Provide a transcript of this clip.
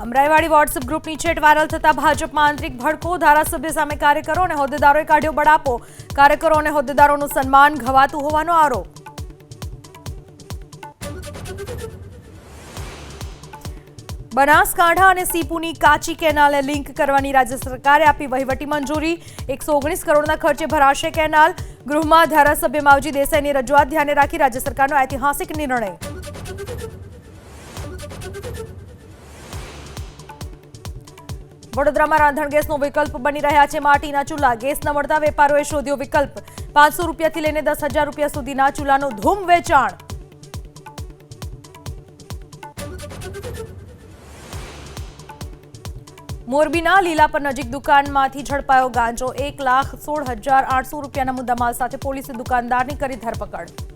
Amraiwadi WhatsApp ગ્રુપની chat viral થતા ભાજપમાં આંતરિક ભડકો, ધારાસભ્ય સામે કાર્યકરો અને હોદ્દેદારોએ કાઢ્યો બળાપો, કાર્યકરો અને હોદ્દેદારોનું સન્માન ઘવાતું હોવાનો આરોપ. બનાસકાંઠા અને સીપુની કાચી કેનાલને લિંક કરવાની રાજ્ય સરકારે આપી વહીવટી મંજૂરી. 119 કરોડના ખર્ચે ભરાશે કેનાલ. ગૃહમાં ધારાસભ્ય માવજી દેસાઈની રજૂઆત ધ્યાને રાખી રાજ્ય સરકારનો ઐતિહાસિક નિર્ણય. વડોદરામાં રાંધણ ગેસનો વિકલ્પ બની રહ્યા છે માટીના ચૂલા. ગેસ ન મળતા વેપારીઓએ શોધ્યો વિકલ્પ. 500 રૂપિયાથી લઈને 10,000 રૂપિયા સુધીના ચૂલાનું ધૂમ વેચાણ. મોરબીના લીલાપર નજીક દુકાનમાંથી ઝડપાયો ગાંજો. 1,16,800 રૂપિયાના મુદ્દામાલ સાથે પોલીસે દુકાનદારની કરી ધરપકડ.